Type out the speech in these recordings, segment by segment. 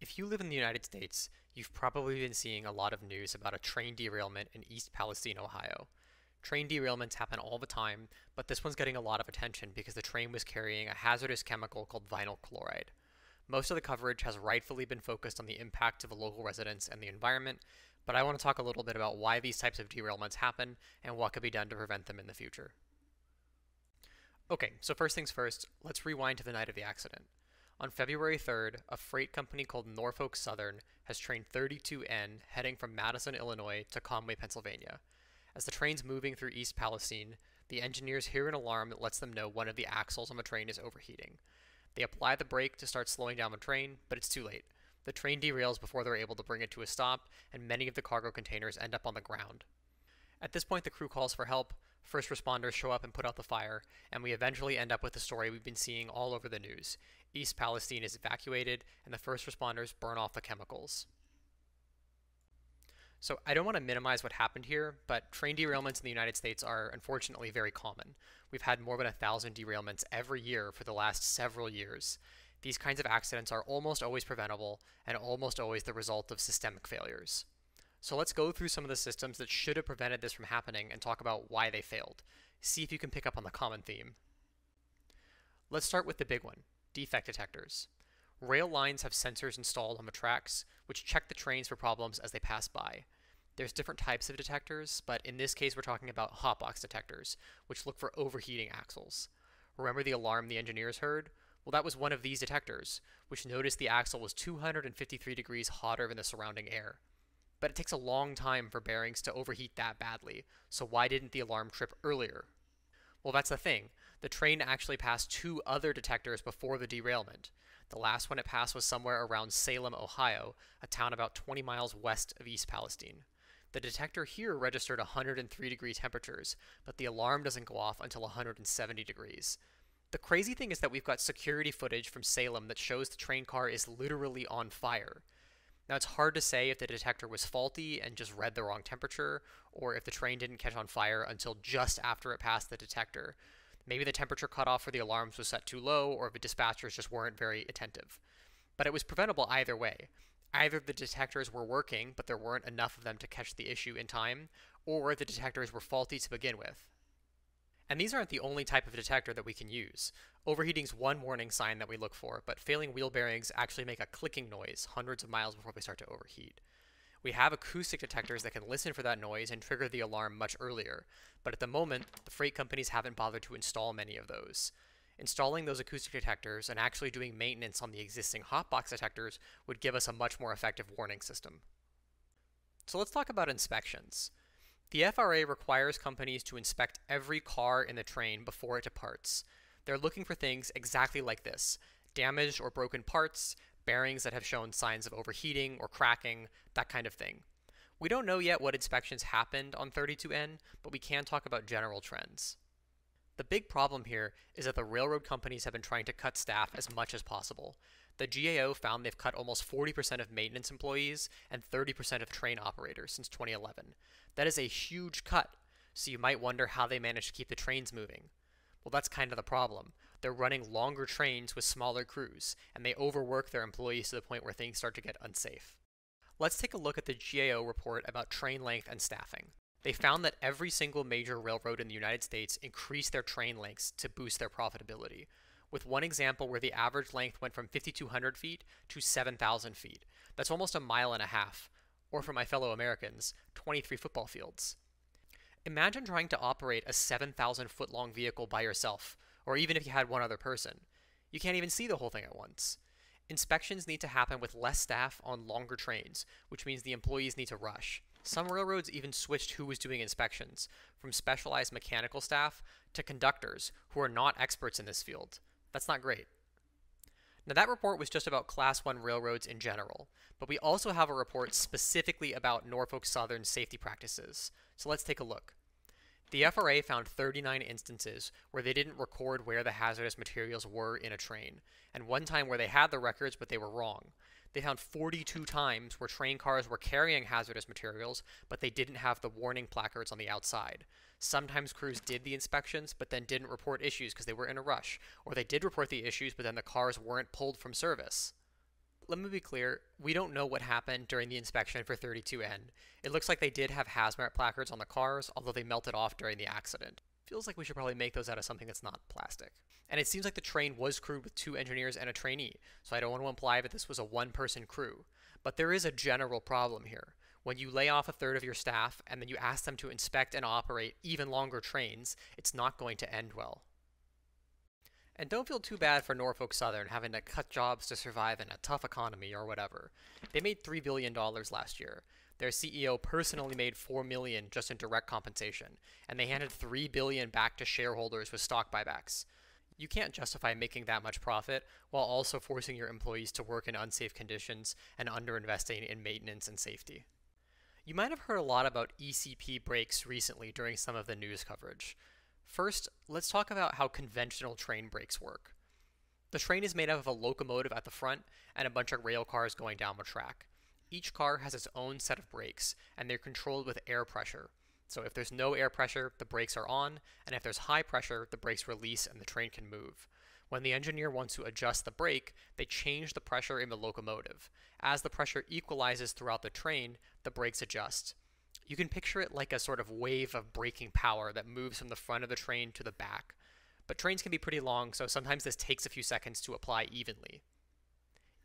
If you live in the United States, you've probably been seeing a lot of news about a train derailment in East Palestine, Ohio. Train derailments happen all the time, but this one's getting a lot of attention because the train was carrying a hazardous chemical called vinyl chloride. Most of the coverage has rightfully been focused on the impact to the local residents and the environment, but I want to talk a little bit about why these types of derailments happen and what could be done to prevent them in the future. Okay, so first things first, let's rewind to the night of the accident. On February 3rd, a freight company called Norfolk Southern has train 32N heading from Madison, Illinois to Conway, Pennsylvania. As the train's moving through East Palestine, the engineers hear an alarm that lets them know one of the axles on the train is overheating. They apply the brake to start slowing down the train, but it's too late. The train derails before they're able to bring it to a stop, and many of the cargo containers end up on the ground. At this point, the crew calls for help, first responders show up and put out the fire, and we eventually end up with the story we've been seeing all over the news. East Palestine is evacuated, and the first responders burn off the chemicals. So I don't want to minimize what happened here, but train derailments in the United States are unfortunately very common. We've had more than 1,000 derailments every year for the last several years. These kinds of accidents are almost always preventable and almost always the result of systemic failures. So let's go through some of the systems that should have prevented this from happening and talk about why they failed. See if you can pick up on the common theme. Let's start with the big one, defect detectors. Rail lines have sensors installed on the tracks, which check the trains for problems as they pass by. There's different types of detectors, but in this case we're talking about hotbox detectors, which look for overheating axles. Remember the alarm the engineers heard? Well, that was one of these detectors, which noticed the axle was 253 degrees hotter than the surrounding air. But it takes a long time for bearings to overheat that badly, so why didn't the alarm trip earlier? Well, that's the thing. The train actually passed two other detectors before the derailment. The last one it passed was somewhere around Salem, Ohio, a town about 20 miles west of East Palestine. The detector here registered 103-degree temperatures, but the alarm doesn't go off until 170 degrees. The crazy thing is that we've got security footage from Salem that shows the train car is literally on fire. Now, it's hard to say if the detector was faulty and just read the wrong temperature, or if the train didn't catch on fire until just after it passed the detector. Maybe the temperature cutoff for the alarms was set too low, or the dispatchers just weren't very attentive. But it was preventable either way. Either the detectors were working, but there weren't enough of them to catch the issue in time, or the detectors were faulty to begin with. And these aren't the only type of detector that we can use. Overheating's one warning sign that we look for, but failing wheel bearings actually make a clicking noise hundreds of miles before they start to overheat. We have acoustic detectors that can listen for that noise and trigger the alarm much earlier, but at the moment, the freight companies haven't bothered to install many of those. Installing those acoustic detectors and actually doing maintenance on the existing hotbox detectors would give us a much more effective warning system. So let's talk about inspections. The FRA requires companies to inspect every car in the train before it departs. They're looking for things exactly like this: damaged or broken parts, bearings that have shown signs of overheating or cracking, that kind of thing. We don't know yet what inspections happened on 32N, but we can talk about general trends. The big problem here is that the railroad companies have been trying to cut staff as much as possible. The GAO found they've cut almost 40% of maintenance employees and 30% of train operators since 2011. That is a huge cut, so you might wonder how they managed to keep the trains moving. Well, that's kind of the problem. They're running longer trains with smaller crews, and they overwork their employees to the point where things start to get unsafe. Let's take a look at the GAO report about train length and staffing. They found that every single major railroad in the United States increased their train lengths to boost their profitability, with one example where the average length went from 5,200 feet to 7,000 feet. That's almost a mile and a half, or for my fellow Americans, 23 football fields. Imagine trying to operate a 7,000-foot-long vehicle by yourself, or even if you had one other person. You can't even see the whole thing at once. Inspections need to happen with less staff on longer trains, which means the employees need to rush. Some railroads even switched who was doing inspections, from specialized mechanical staff to conductors who are not experts in this field. That's not great. Now, that report was just about Class 1 railroads in general, but we also have a report specifically about Norfolk Southern's safety practices. So let's take a look. The FRA found 39 instances where they didn't record where the hazardous materials were in a train, and one time where they had the records but they were wrong. They found 42 times where train cars were carrying hazardous materials, but they didn't have the warning placards on the outside. Sometimes crews did the inspections, but then didn't report issues because they were in a rush, or they did report the issues, but then the cars weren't pulled from service. Let me be clear, we don't know what happened during the inspection for 32N. It looks like they did have hazmat placards on the cars, although they melted off during the accident. Feels like we should probably make those out of something that's not plastic. And it seems like the train was crewed with 2 engineers and a trainee, so I don't want to imply that this was a one-person crew. But there is a general problem here. When you lay off a third of your staff and then you ask them to inspect and operate even longer trains, it's not going to end well. And don't feel too bad for Norfolk Southern having to cut jobs to survive in a tough economy or whatever. They made $3 billion last year. Their CEO personally made $4 million just in direct compensation, and they handed $3 billion back to shareholders with stock buybacks. You can't justify making that much profit while also forcing your employees to work in unsafe conditions and underinvesting in maintenance and safety. You might have heard a lot about ECP brakes recently during some of the news coverage. First, let's talk about how conventional train brakes work. The train is made up of a locomotive at the front and a bunch of rail cars going down the track. Each car has its own set of brakes, and they're controlled with air pressure. So if there's no air pressure, the brakes are on, and if there's high pressure, the brakes release and the train can move. When the engineer wants to adjust the brake, they change the pressure in the locomotive. As the pressure equalizes throughout the train, the brakes adjust. You can picture it like a sort of wave of braking power that moves from the front of the train to the back. But trains can be pretty long, so sometimes this takes a few seconds to apply evenly.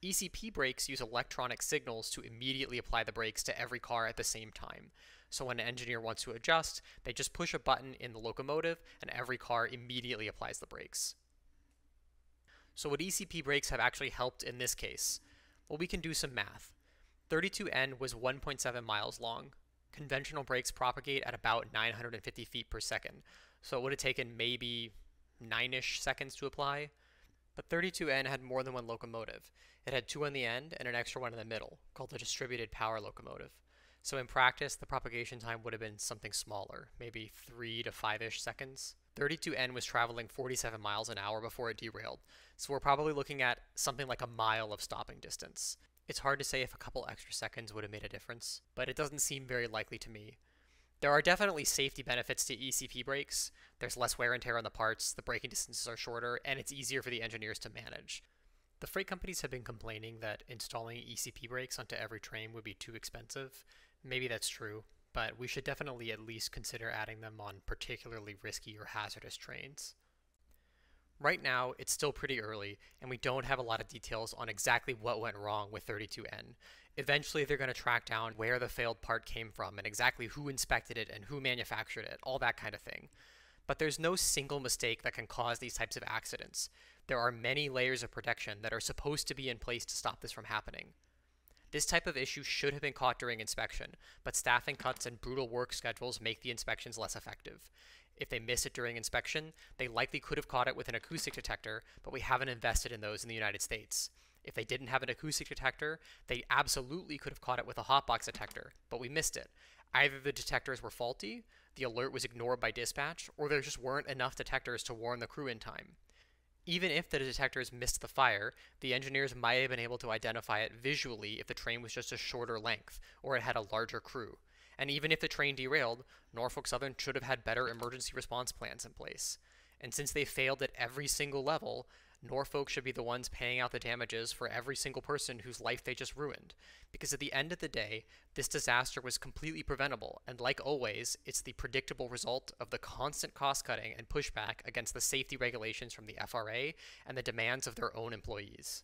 ECP brakes use electronic signals to immediately apply the brakes to every car at the same time. So when an engineer wants to adjust, they just push a button in the locomotive and every car immediately applies the brakes. So would ECP brakes have actually helped in this case? Well, we can do some math. 32N was 1.7 miles long. Conventional brakes propagate at about 950 feet per second, so it would have taken maybe 9-ish seconds to apply. But 32N had more than one locomotive. It had 2 on the end and an extra one in the middle, called the distributed power locomotive. So in practice, the propagation time would have been something smaller, maybe 3 to 5-ish seconds. 32N was traveling 47 miles an hour before it derailed, so we're probably looking at something like a mile of stopping distance. It's hard to say if a couple extra seconds would have made a difference, but it doesn't seem very likely to me. There are definitely safety benefits to ECP brakes. There's less wear and tear on the parts, the braking distances are shorter, and it's easier for the engineers to manage. The freight companies have been complaining that installing ECP brakes onto every train would be too expensive. Maybe that's true, but we should definitely at least consider adding them on particularly risky or hazardous trains. Right now, it's still pretty early, and we don't have a lot of details on exactly what went wrong with 32N. Eventually, they're going to track down where the failed part came from and exactly who inspected it and who manufactured it, all that kind of thing. But there's no single mistake that can cause these types of accidents. There are many layers of protection that are supposed to be in place to stop this from happening. This type of issue should have been caught during inspection, but staffing cuts and brutal work schedules make the inspections less effective. If they miss it during inspection, they likely could have caught it with an acoustic detector, but we haven't invested in those in the United States. If they didn't have an acoustic detector, they absolutely could have caught it with a hotbox detector, but we missed it. Either the detectors were faulty, the alert was ignored by dispatch, or there just weren't enough detectors to warn the crew in time. Even if the detectors missed the fire, the engineers might have been able to identify it visually if the train was just a shorter length, or it had a larger crew. And even if the train derailed, Norfolk Southern should have had better emergency response plans in place. And since they failed at every single level, Norfolk should be the ones paying out the damages for every single person whose life they just ruined. Because at the end of the day, this disaster was completely preventable, and like always, it's the predictable result of the constant cost-cutting and pushback against the safety regulations from the FRA and the demands of their own employees.